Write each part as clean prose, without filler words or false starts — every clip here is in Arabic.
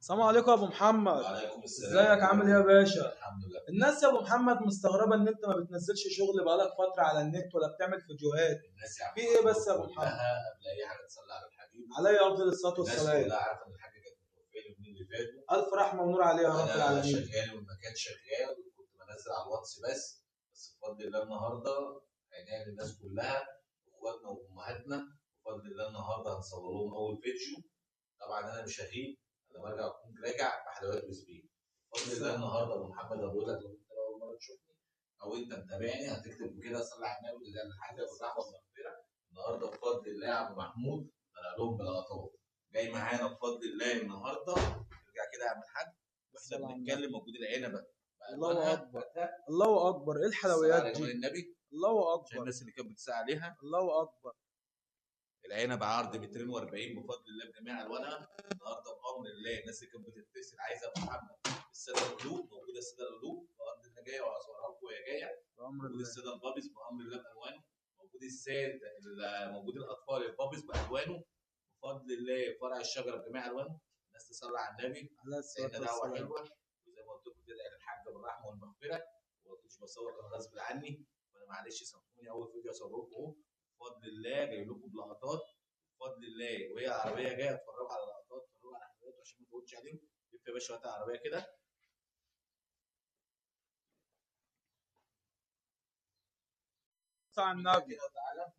السلام عليكم يا ابو محمد. وعليكم السلام. ازيك عامل ايه يا باشا؟ الحمد لله. الناس يا ابو محمد مستغربه ان انت ما بتنزلش شغل بقالك فتره على النت ولا بتعمل فيديوهات. الناس يا عم في ايه بس يا ابو محمد؟ كلها قبل اي حاجه تصلي على الحبيب. علي افضل الصلاه الناس والسلام. كلها عارفه ان الحاجه كانت متوفيه اليومين اللي فاتوا. الف رحمه ونور عليها يا رب انا العالمين. شغال والمكان شغال وكنت بنزل على الواتس بس بفضل الله النهارده عناية للناس كلها اخواتنا وامهاتنا. بفضل الله النهارده هنصور لهم اول فيديو. طبعا انا مش هغيب، انا برجع اكون راجع بحلويات وزبيب. بفضل الله النهارده ابو محمد بقول لك لو انت اول مره تشوفني او انت متابعني هتكتب كده صلي على النبي وتدعي الحاجه والرحمه والمغفره. النهارده بفضل الله يا ابو محمود طلع لهم بلقطات جاي معانا بفضل الله النهارده. ارجع كده يا عم الحاج واحنا بنتكلم موجود العنبه. الله اكبر الله اكبر، ايه الحلويات على جمال دي؟ النبي. الله عشان اكبر الناس اللي كانت بتسال عليها. الله اكبر. العنب عرض 240 بفضل الله بجميع الوانها. النهارده بامر الله الناس اللي كانت بتتصل عايزه ابو محمد الساده القلوب موجوده. الساده القلوب بامر الله جايه وهصورها لكم وهي جايه. موجود الساده البابيز بامر الله بالوانه. موجود موجود الاطفال البابيز بالوانه بفضل الله. فرع الشجره بجميع الوانه. الناس تصلي على النبي. لان دعوه حلوه وزي ما قلت لكم كده الحاج بالرحمه والمغفره. وما كنتش بصور كان غصب عني وانا معلش سامحوني. اول فيديو اصوره لكم اهو بفضل الله جاي لكم بلقطات بفضل الله. وهي العربيه جايه اتفرجوا على لقطات اتفرجوا على حلويات عشان ما تقولش عليهم. لف يا باشا هات العربيه كده. على النبي.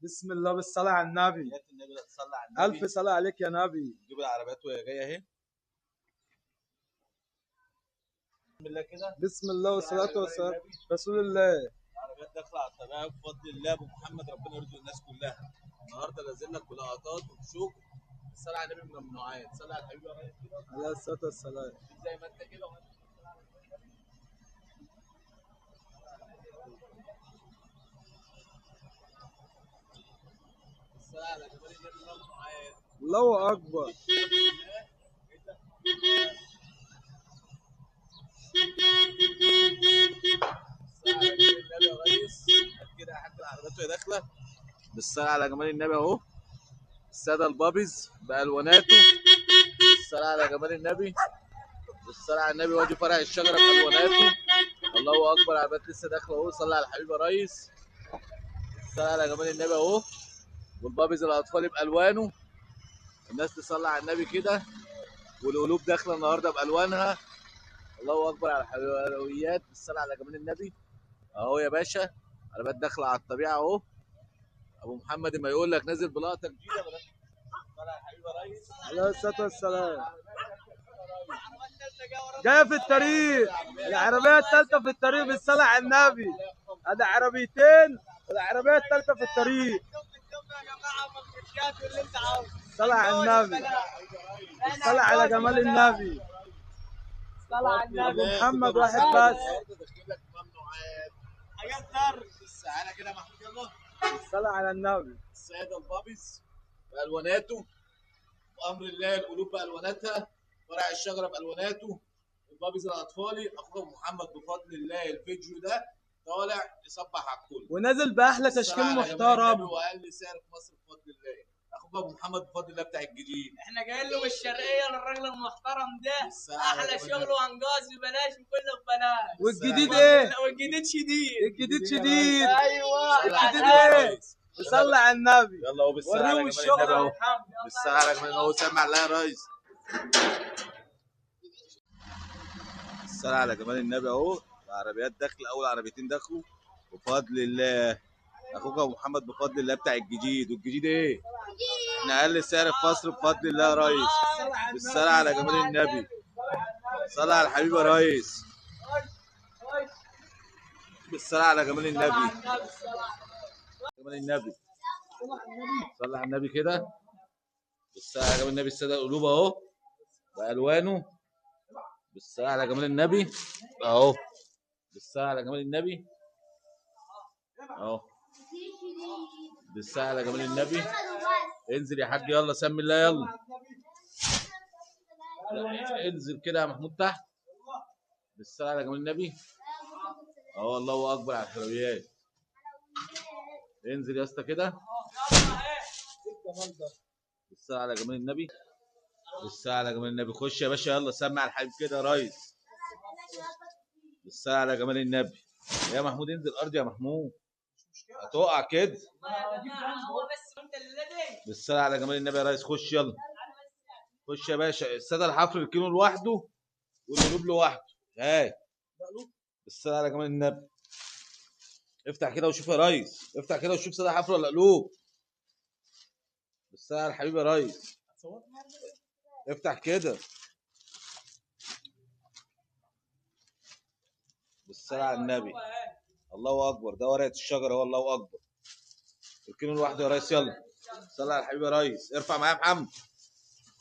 بسم الله بالصلاه على النبي. النبي تصلي على النبي. الف صلاه عليك يا نبي. نجيب العربيات وهي جايه اهي. بسم الله كده. بسم الله والصلاه والسلام رسول الله. العربيات داخله على الطبيعه بفضل الله. ابو محمد ربنا يرضي الناس كلها. النهارده نازل لك بلقطات وبشوك. الصلاه على النبي من الممنوعات. صلي على الحبيب يا ريس كده. عليه الصلاه والسلام. زي ما انت كده على جمال النبي الممنوعات. الله اكبر. كده يا حاج العربيات وهي داخله. بالصلاه على جمال النبي اهو. الساده البابيز بالواناته. بالصلاه على جمال النبي. بالصلاه على النبي. وادي فرع الشجره بالواناته. الله اكبر. العربيات لسه داخله اهو. صلي على الحبيب يا ريس. بالصلاه على جمال النبي اهو. والبابيز الاطفال بالوانه. الناس تصلي على النبي كده. والقلوب داخله النهارده بالوانها. الله اكبر على الحلويات. بالصلاه على جمال النبي اهو يا باشا. عربيات داخله على الطبيعه اهو. ابو محمد ما يقول لك نازل بلقطه جديده. طالع يا حبيبي يا ريس. عليه الصلاه والسلام. جايه في الطريق. العربيه الثالثه في الطريق بالصلاه على النبي. ادي عربيتين. العربيه الثالثه في الطريق. صلاه على النبي. صلاه على جمال النبي. صلاه على النبي. ابو محمد واحد بس. حاجات طرد. تعالى كده يا محمود يلا. صلاه على النبي. الساده البابيز بالواناته بامر الله. القلوب بالواناتها. فرع الشجره بالواناته. البابيز الاطفالي. اخوك محمد بفضل الله الفيديو ده طالع يصبح على الكل ونازل باحلى تشكيل محترم واقل سعر في مصر بفضل الله. اخوك ابو محمد بفضل الله بتاع الجديد. احنا جايين له من الشرقيه للراجل المحترم ده. احلى شغل وانجاز ببلاش وكله ببلاش. والجديد ايه؟ والجديد شديد. الجديد شديد. ايوه الجديد ايه؟ صلي على النبي. يلا اهو بالسلامه على وريهم جمال الشغل النبي اهو. يا محمد. بالسلامه على جمال اهو. سامع الله يا ريس. الصلاة على جمال النبي اهو. العربيات داخله. اول عربيتين دخلوا بفضل الله. اخوك ابو محمد بفضل الله بتاع الجديد. والجديد ايه؟ احنا اقل سعر في مصر بفضل الله يا ريس. بالصلاة على جمال النبي. صلى على الحبيب يا ريس. بالصلاة على جمال النبي. جمال النبي. صلى على النبي كده. بالصلاة على جمال النبي. السادة القلوب اهو بالوانه. بالصلاة على جمال النبي اهو. بالصلاة على جمال النبي اهو. بالصلاة على جمال النبي. انزل يا حاج يلا سمي الله يلا. انزل كده يا محمود تحت. بالصلاة على جمال النبي اهو. الله اكبر على الحلويات. انزل يا اسطى كده. بالصلاة على جمال النبي بالصلاة على جمال النبي. خش يا باشا يلا سمع الحبيب كده يا ريس. بالصلاة على جمال النبي. يا محمود انزل الارض يا محمود، هتقع كده. هو بس انت اللي لدي. بالصلاة على جمال النبي يا ريس. خش يلا، خش يا باشا. الساده الحفر الكيلو لوحده والقلوب لوحده. هاي بالصلاة على جمال النبي. افتح كده وشوف يا ريس، افتح كده وشوف ساده حفر ولا قلوب. بالصلاة على الحبيب يا ريس. افتح كده. بالصلاة على النبي. الله اكبر، ده ورقه الشجره. هو الله اكبر. الكيلو لوحده يا ريس. يلا صلي على الحبيب يا ريس. ارفع معايا يا محمد.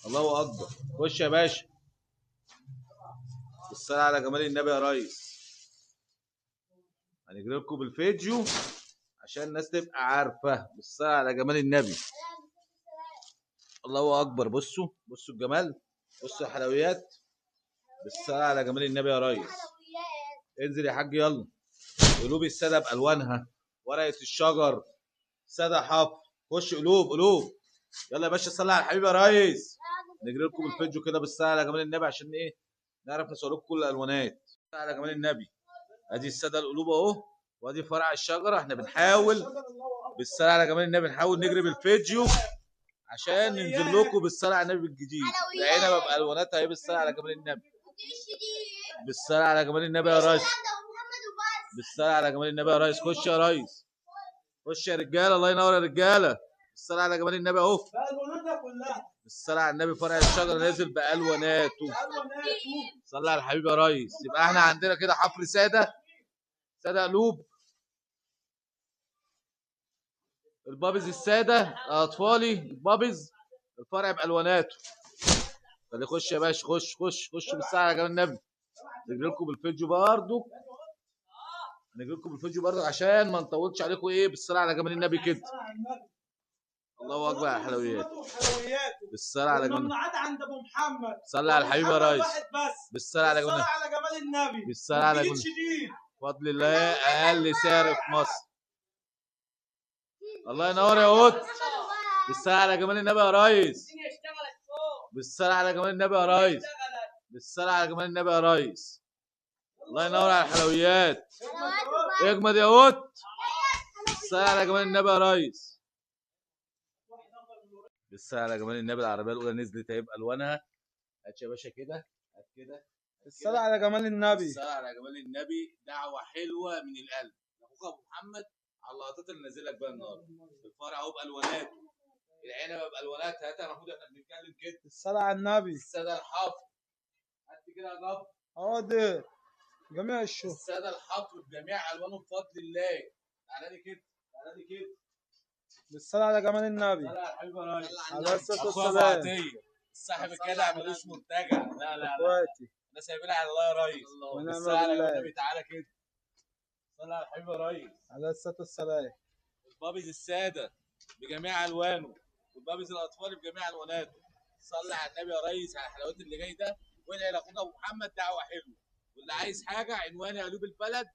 الله اكبر. خش يا باشا. بالصلاة على جمال النبي يا ريس. هنجري لكم بالفيديو عشان الناس تبقى عارفه. بالصلاة على جمال النبي. الله اكبر. بصوا بصوا الجمال، بصوا الحلويات. بالصلاة على جمال النبي يا ريس. انزل يا حاج يلا. قلوب الساده بالوانها، ورقه الشجر، ساده حفر. خش قلوب قلوب. يلا يا باشا صلي على الحبيب يا ريس. نجري لكم الفيديو كده بالصلاة على جمال النبي عشان ايه؟ نعرف نصور لكم كل الالوانات. بالصلاة على جمال النبي. ادي الساده القلوب اهو، وادي فرع الشجره. احنا بنحاول بالصلاة على جمال النبي، نحاول نجري بالفيديو عشان ننزل لكم بالصلاة على النبي الجديد. العنبه بالواناتها اهي. بالصلاة على جمال النبي. بالصلاة على جمال النبي يا ريس. بالصلاة على جمال النبي يا ريس. خش يا ريس، خش يا رجاله. الله ينور يا رجاله. بالصلاة على جمال النبي اهو. بالوناتها كلها. بالصلاة على النبي. فرع الشجره نازل بالواناته. صلى على الحبيب يا ريس. يبقى احنا عندنا كده حفر ساده، ساده قلوب، البابز الساده اطفالي، البابز الفرع بالواناته. فاللي يخش يا باشا. خش خش خش بالصلاة على جمال النبي. نجري لكم بالفيديو برضه، نجري لكم بالفيديو برضه عشان ما نطولش عليكم. ايه بالصلاة على جمال النبي كده. الله اكبر على الحلويات. بالصلاة على جمال النبي. الممنوعات عند ابو محمد. صلى على الحبيب يا ريس. واحد بس. بالصلاة على جمال النبي. على جمال النبي. بالصلاة على جمال شديد. بفضل الله اقل سعر في مصر. الله ينور يا قط. بالصلاة على جمال النبي يا ريس. بالصلاة على جمال النبي يا ريس. بالصلاة على جمال النبي يا ريس. الله ينور على الحلويات. اجمد يا قط. بالصلاة على جمال النبي يا ريس. بالصلاة على جمال النبي. العربية الأولى نزلت اهي بألوانها. هات يا باشا كده، هات كده. الصلاة على جمال النبي. الصلاة على جمال النبي. دعوة حلوة من القلب لأخوك أبو محمد على اللقطات اللي نازل لك بقى النهارده. الفرع أهو بألواناته، العنبة بألواناتها. هات يا محمود احنا بنتكلم كده. الصلاة على النبي. السادة الحفر. هات كده يا جبر. حاضر. جميع الشهور. السادة الحفر بجميع ألوانهم بفضل الله. تعالى لي كده، تعالى لي كده. بالصلاة على جمال النبي. صلى على الحبيب يا ريس. على الصلاة أخويا أبو والسلام. عطية الصاحب الجدع ملوش منتجع. لا لا لا، اخواتي. احنا سايبينها على الله يا ريس. ونعم بالصلاة على بالله. النبي. تعالى كده. صلى على الحبيب يا ريس. على الصلاة والسلام. البابز السادة بجميع ألوانه، والبابز الأطفال بجميع ألواناته. صلي على النبي يا ريس على الحلويات اللي جاي ده. وادعي لأخوك أبو محمد دعوة حلوة. واللي عايز حاجة عنوان قلوب البلد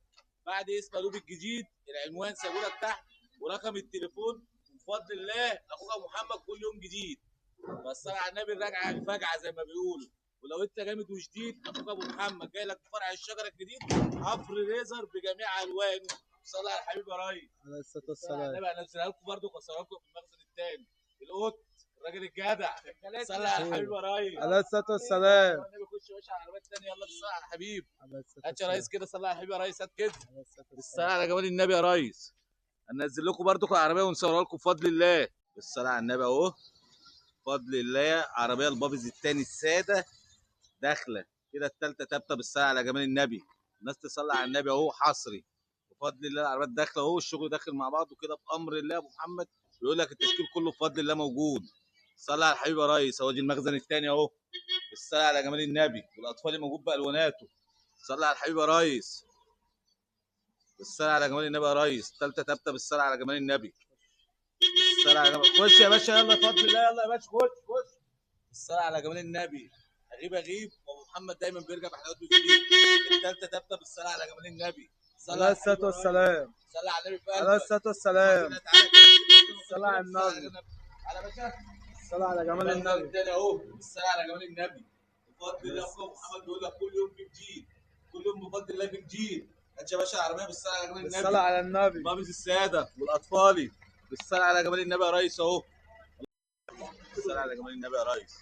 بعد اسم قلوب الجديد. العنوان سابولك تحت ورقم التليفون. بفضل الله أخوك أبو محمد كل يوم جديد. بس على النبي الراجعة الفجعة زي ما بيقولوا. ولو انت جامد وشديد اخوك ابو محمد جاي لك فرع الشجره الجديد. حفر ليزر بجميع الوانه. صلى على الحبيب يا ريس. على الصلاة والسلام. النبي هنزلها لكم برضه وكسرها لكم في المخزن الثاني. القط الراجل الجدع. صلى على الحبيب يا ريس. على الصلاة والسلام. النبي خش يا باشا على العربيات الثانيه. يلا بالصلاه على الحبيب. على الصلاة هات يا والسلام. ريس كده. صلى على الحبيب يا ريس. هات كده. على الصلاة بالصلاه والسلام. على جمال النبي يا ريس. هننزل لكم برضه العربيه ونصورها لكم بفضل الله. بالصلاه على النبي اهو. بفضل الله عربيه البابز الثاني الساده داخله كده. الثالثه ثابته. بالصلاه على جمال النبي. الناس تصلي على النبي اهو. حصري بفضل الله. العربيات داخله اهو. الشغل داخل مع بعضه كده بامر الله. ابو محمد بيقول لك التشكيل كله بفضل الله موجود. صلى على الحبيب يا ريس. اهو دي المخزن الثاني اهو. بالصلاه على جمال النبي. والاطفال موجود بالواناته. صلى على الحبيب يا ريس. بالصلاه على جمال النبي يا ريس. الثالثه ثابته. بالصلاه على جمال النبي. بالصلاه على جمال. خش يا باشا يلا بفضل الله. يلا يا باشا خش خش. بالصلاه على جمال النبي. اغيب اغيب وابو محمد دايما بيرجع بحلاوته جديد. الثالثه ثابته. بالصلاه على جمال النبي. على الصلاة والسلام. صلى على النبي. على الصلاة والسلام. صلى على النبي. على باشا. الصلاة على جمال النبي. التاني اهو بالصلاه على جمال النبي. بفضل الله اخويا محمد بيقول لك كل يوم في جديد، كل يوم بفضل الله في جديد. هات يا باشا العربيه بالصلاه على جمال النبي. الصلاة على النبي. بابز الساده والاطفالي بالصلاه على جمال النبي يا ريس اهو. بالصلاه على جمال النبي يا ريس.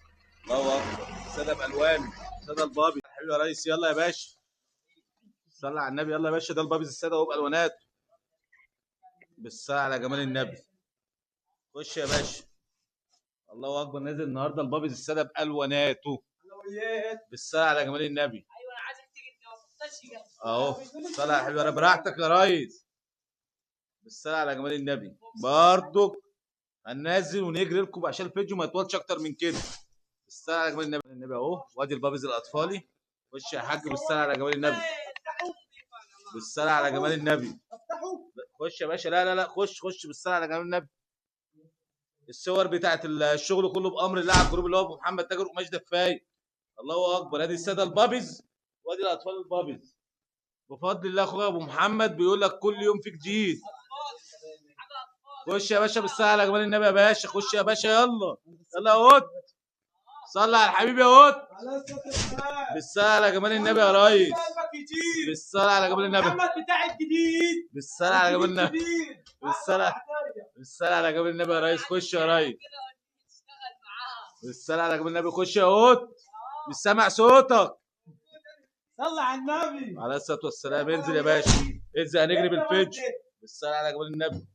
الله اكبر. الساده بالوان، الساده البابي حبيبي يا ريس. يلا يا باشا صلى على النبي. يلا يا باشا ده البابز الساده اهو بالوانات بالصلاه على جمال النبي. خش يا باشا. الله اكبر. نازل النهارده البابز الساده بالواناته بالصلاه على جمال النبي. ايوه انا عايزك تيجي اهو صلى على حبيبي براحتك يا ريس. بالصلاه على جمال النبي. برضك هننزل ونجري لكم عشان الفيديو ما يطولش اكتر من كده. بالصلاه على جمال النبي اهو. وادي البابز الاطفالي. خش يا حاج بالصلاه على جمال النبي. بالصلاه على جمال النبي. خش يا باشا. لا لا لا خش بالصلاه على جمال النبي. الصور بتاعت الشغل كله بامر الله على الجروب اللي هو ابو محمد تاجر قماش دفاي. الله اكبر. ادي الساده البابز وادي الاطفال البابز. بفضل الله اخويا ابو محمد بيقول لك كل يوم في جديد. خش يا باشا بالصلاه على جمال النبي يا باشا. خش يا باشا يلا يلا يا قط. صلي على الحبيب يا قط. بالصلاه على جمال النبي يا ريس. بالصلاه على جمال النبي. محمد بتاع الجديد. بالصلاه على جمال النبي. بالصلاه على جمال النبي يا ريس. خش يا ريس. بالصلاه على جمال النبي. خش يا قط. مش سامع صوتك. صلى على النبي. عليه الصلاه والسلام. انزل يا باشا انزل هنجري بالفيديو. بالصلاه على جمال النبي.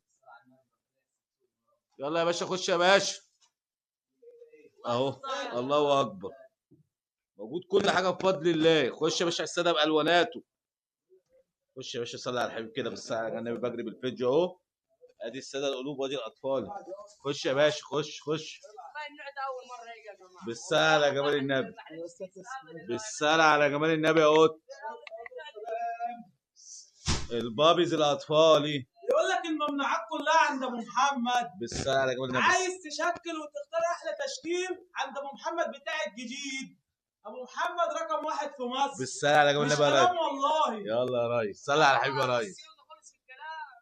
يلا يا باشا خش يا باشا اهو. الله اكبر. موجود كل حاجه بفضل الله. خش يا باشا على الساده بالواناته. خش يا باشا صلي على الحبيب كده بالصلاه على النبي. بجري بالفيديو اهو. ادي الساده القلوب وادي الاطفال. خش يا باشا خش بالصلاه على جمال النبي. بالصلاه على جمال النبي اهو. البابيز الاطفالي. يقول لك الممنوعات كلها عند ابو محمد. بالصلاه على جمال النبي. عايز تشكل وتختار احلى تشكيل عند ابو محمد بتاع الجديد. ابو محمد رقم 1 في مصر. بالصلاه على جمال مش النبي يا كلام ريس. والله. يلا يا ريس صلي على الحبيب يا ريس.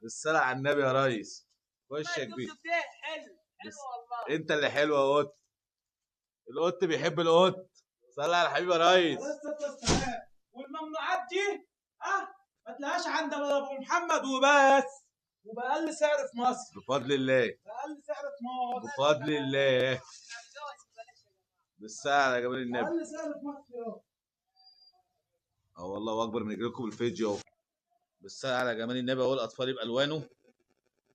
بالصلاه على النبي يا ريس. خش يا كبير. حلو والله. انت اللي حلو يا قط. القط بيحب القط. صلي على الحبيب يا ريس. والممنوعات دي ما تلاقيهاش عند ابو محمد وبس. وبأقل سعر في مصر. بفضل الله. بأقل سعر في مصر. بفضل الله. بالصلاه على جمال النبي. بأقل سعر في مصر. اه والله اكبر. من لكم الفيديو اهو. بالصلاه على جمال النبي اهو. الاطفال بالوانه.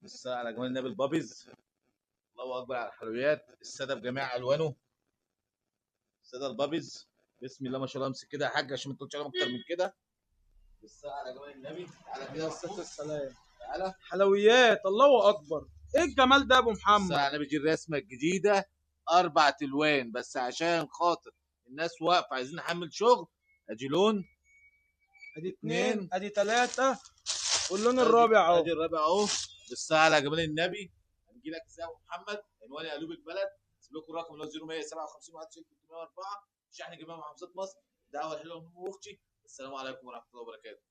بالصلاه على جمال النبي البابيز. الله اكبر على الحلويات. الساده بجميع الوانه. الساده البابيز. بسم الله ما شاء الله. امسك كده يا حاج عشان ما تقولش عليهم اكتر من كده. بالصلاه على جمال النبي. تعالى كده. السلام. تعالى. حلويات الله اكبر. ايه الجمال ده يا ابو محمد؟ بالصلاه على النبي. دي الرسمه الجديده 4 الوان بس عشان خاطر الناس واقفه عايزين نحمل شغل. ادي لون. ادي 2 ادي 3 واللون الرابع اهو. ادي الرابع اهو. بالصلاه على جمال النبي. هنجي لك ازاي يا ابو محمد. عنوان قلوب البلد. سيب لكم الرقم اللي هو 0157 304 شحن جميع محافظات مصر. دعوه حلوه من اختي. السلام عليكم ورحمه الله وبركاته.